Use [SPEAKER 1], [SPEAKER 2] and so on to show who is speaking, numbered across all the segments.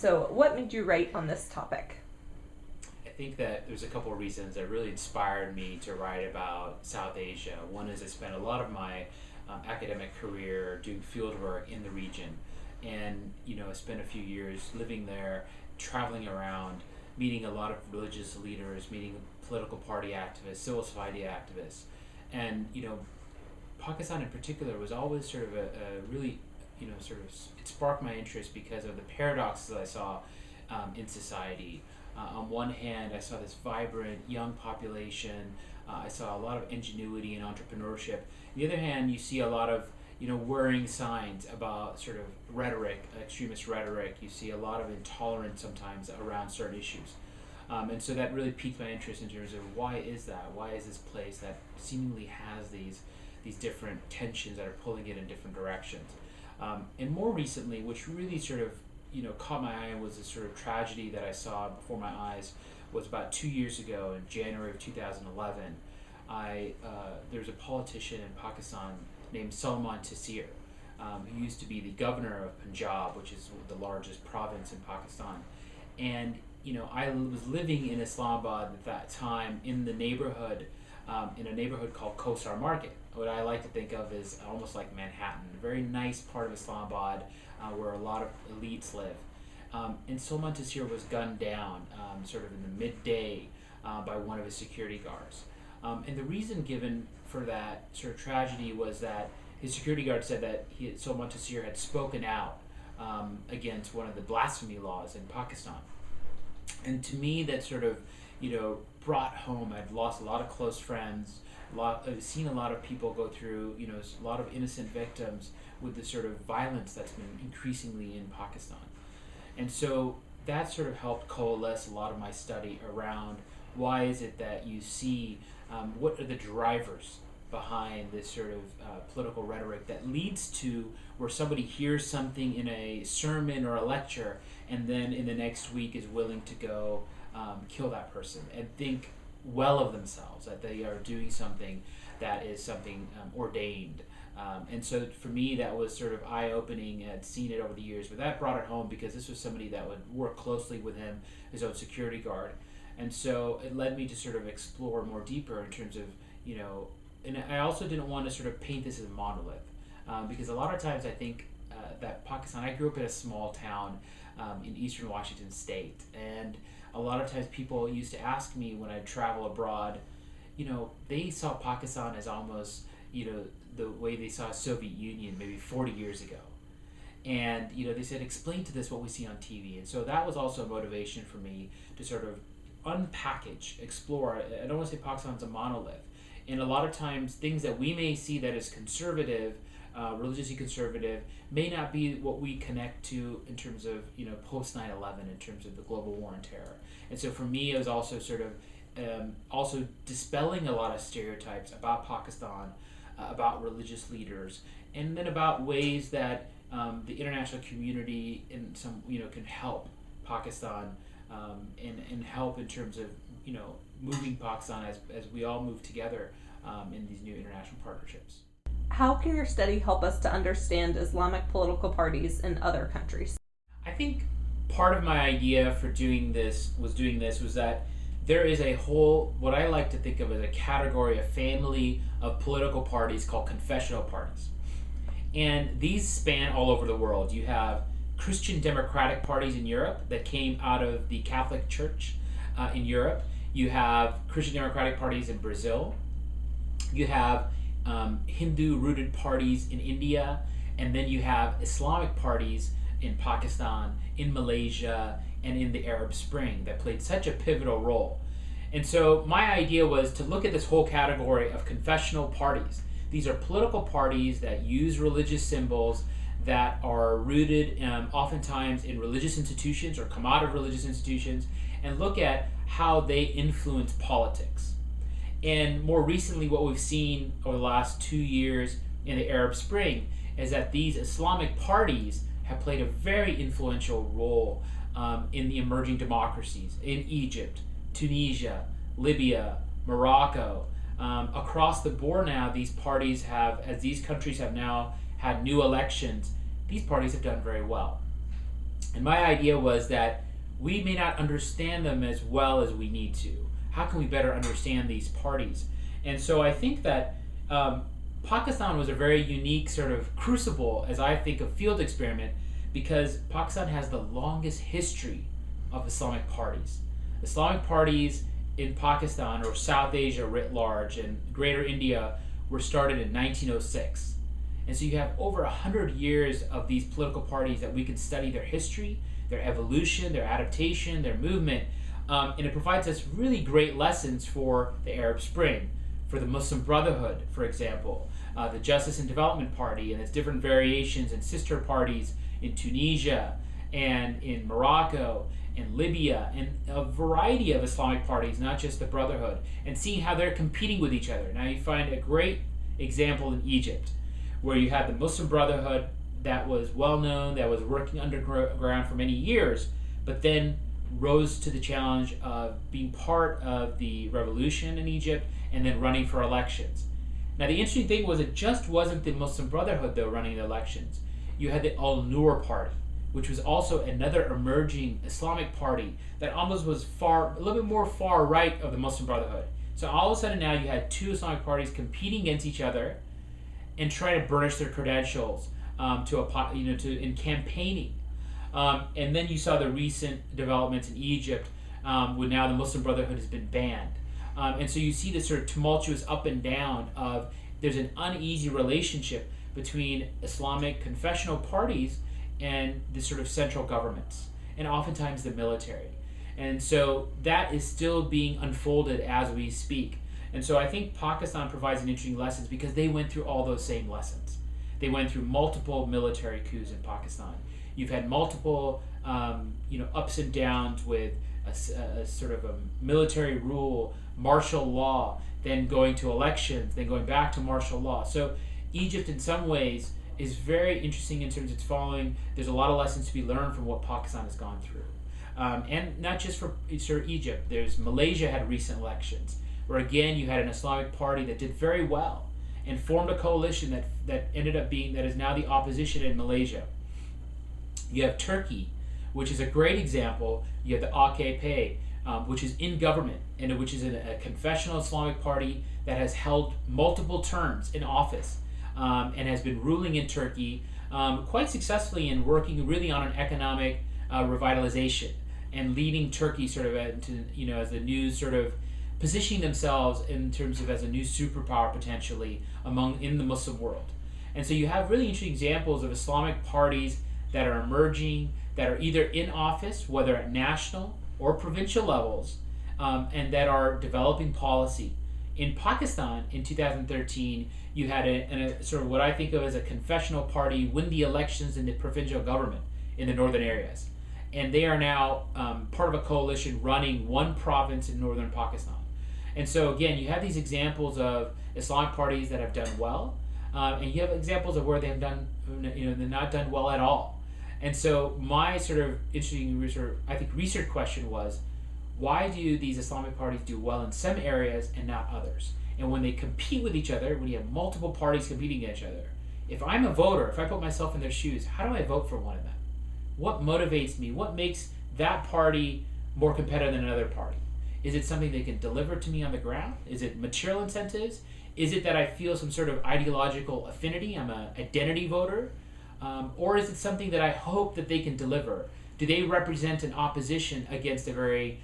[SPEAKER 1] So what made you write on this topic?
[SPEAKER 2] I think that there's a couple of reasons that really inspired me to write about South Asia. One is I spent a lot of my academic career doing field work in the region, and I spent a few years living there, traveling around, meeting a lot of religious leaders, meeting political party activists, civil society activists, and Pakistan in particular was always sort of a really it sparked my interest because of the paradoxes I saw in society. On one hand, I saw this vibrant young population. I saw a lot of ingenuity and entrepreneurship. On the other hand, you see a lot of worrying signs about sort of rhetoric, extremist rhetoric. You see a lot of intolerance sometimes around certain issues. And so that really piqued my interest in terms of why is that? Why is this place that seemingly has these different tensions that are pulling it in different directions? And more recently, which really sort of caught my eye, was this sort of tragedy that I saw before my eyes, was about 2 years ago in January of 2011. There's a politician in Pakistan named Salman Taseer, who used to be the governor of Punjab, which is the largest province in Pakistan. And I was living in Islamabad at that time in the neighborhood, in a neighborhood called Kosar Market, what I like to think of as almost like Manhattan, a very nice part of Islamabad where a lot of elites live. And Salman Taseer was gunned down sort of in the midday by one of his security guards. And the reason given for that sort of tragedy was that his security guard said that Salman Taseer had spoken out against one of the blasphemy laws in Pakistan. And to me, that sort of, brought home. I've lost a lot of close friends. I've seen a lot of people go through, a lot of innocent victims with the sort of violence that's been increasingly in Pakistan. And so that sort of helped coalesce a lot of my study around why is it that you see, what are the drivers behind this sort of political rhetoric that leads to where somebody hears something in a sermon or a lecture and then in the next week is willing to go kill that person and think well of themselves, that they are doing something that is something ordained. And so for me, that was sort of eye-opening. I'd seen it over the years, but that brought it home because this was somebody that would work closely with him, his own security guard. And so it led me to sort of explore more deeper in terms of, and I also didn't want to sort of paint this as a monolith because a lot of times I think that Pakistan, I grew up in a small town in eastern Washington state, and a lot of times people used to ask me when I'd travel abroad, they saw Pakistan as almost, the way they saw Soviet Union maybe 40 years ago. And, they said, explain to this what we see on TV. And so that was also a motivation for me to sort of unpackage, explore. I don't want to say Pakistan's a monolith. And a lot of times things that we may see that is conservative, religiously conservative, may not be what we connect to in terms of, post 9/11, in terms of the global war on terror. And so for me, it was also sort of also dispelling a lot of stereotypes about Pakistan, about religious leaders, and then about ways that the international community in some can help Pakistan and help in terms of moving Pakistan as we all move together in these new international partnerships.
[SPEAKER 1] How can your study help us to understand Islamic political parties in other countries?
[SPEAKER 2] I think part of my idea for doing this was that there is a whole, what I like to think of as a category, a family of political parties called confessional parties. And these span all over the world. You have Christian democratic parties in Europe that came out of the Catholic Church in Europe. You have Christian democratic parties in Brazil. You have Hindu-rooted parties in India. And then you have Islamic parties in Pakistan, in Malaysia, and in the Arab Spring that played such a pivotal role. And so my idea was to look at this whole category of confessional parties. These are political parties that use religious symbols that are rooted oftentimes in religious institutions or come out of religious institutions, and look at how they influence politics. And more recently, what we've seen over the last 2 years in the Arab Spring is that these Islamic parties have played a very influential role in the emerging democracies in Egypt, Tunisia, Libya, Morocco. Across the board now, these parties have, as these countries have now had new elections, these parties have done very well. And my idea was that we may not understand them as well as we need to. How can we better understand these parties? And so I think that Pakistan was a very unique sort of crucible, as I think, of field experiment, because Pakistan has the longest history of Islamic parties. Islamic parties in Pakistan, or South Asia writ large, and Greater India were started in 1906. And so you have over 100 years of these political parties that we can study their history, their evolution, their adaptation, their movement, and it provides us really great lessons for the Arab Spring, for the Muslim Brotherhood, for example, the Justice and Development Party and its different variations and sister parties in Tunisia and in Morocco and Libya, and a variety of Islamic parties, not just the Brotherhood, and seeing how they're competing with each other. Now you find a great example in Egypt, where you had the Muslim Brotherhood that was well known, that was working underground for many years, but then rose to the challenge of being part of the revolution in Egypt and then running for elections. Now the interesting thing was, it just wasn't the Muslim Brotherhood though running the elections. You had the Al-Nur Party, which was also another emerging Islamic party that almost was a little bit more far right of the Muslim Brotherhood. So all of a sudden now you had two Islamic parties competing against each other and trying to burnish their credentials in campaigning. And then you saw the recent developments in Egypt, where now the Muslim Brotherhood has been banned. And so you see this sort of tumultuous up and down of, there's an uneasy relationship between Islamic confessional parties and the sort of central governments, and oftentimes the military. And so that is still being unfolded as we speak. And so I think Pakistan provides an interesting lessons because they went through all those same lessons. They went through multiple military coups in Pakistan. You've had multiple ups and downs with a sort of a military rule, martial law, then going to elections, then going back to martial law. So Egypt in some ways is very interesting in terms of its following. There's a lot of lessons to be learned from what Pakistan has gone through. And not just for Egypt. There's Malaysia had recent elections, where again you had an Islamic party that did very well and formed a coalition that ended up that is now the opposition in Malaysia. You have Turkey, which is a great example. You have the AKP, which is in government, and which is a confessional Islamic party that has held multiple terms in office, and has been ruling in Turkey quite successfully and working really on an economic revitalization and leading Turkey sort of into, as the new sort of positioning themselves in terms of as a new superpower potentially in the Muslim world. And so you have really interesting examples of Islamic parties that are emerging, that are either in office, whether at national or provincial levels, and that are developing policy. In Pakistan in 2013, you had a sort of what I think of as a confessional party win the elections in the provincial government in the northern areas. And they are now part of a coalition running one province in northern Pakistan. And so again, you have these examples of Islamic parties that have done well, and you have examples of where they have done, they're not done well at all. And so my sort of interesting research question was, why do these Islamic parties do well in some areas and not others? And when they compete with each other, when you have multiple parties competing against each other, if I'm a voter, if I put myself in their shoes, how do I vote for one of them? What motivates me? What makes that party more competitive than another party? Is it something they can deliver to me on the ground? Is it material incentives? Is it that I feel some sort of ideological affinity? I'm an identity voter? Or is it something that I hope that they can deliver? Do they represent an opposition against a very,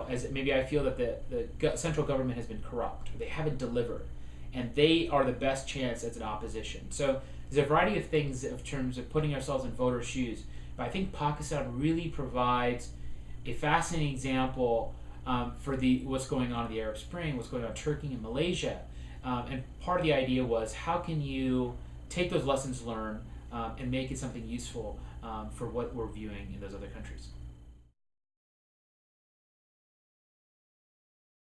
[SPEAKER 2] as maybe I feel that the central government has been corrupt, or they haven't delivered, and they are the best chance as an opposition. So there's a variety of things in terms of putting ourselves in voters' shoes. But I think Pakistan really provides a fascinating example for what's going on in the Arab Spring, what's going on in Turkey and Malaysia. And part of the idea was, how can you take those lessons learned and make it something useful for what we're viewing in those other countries?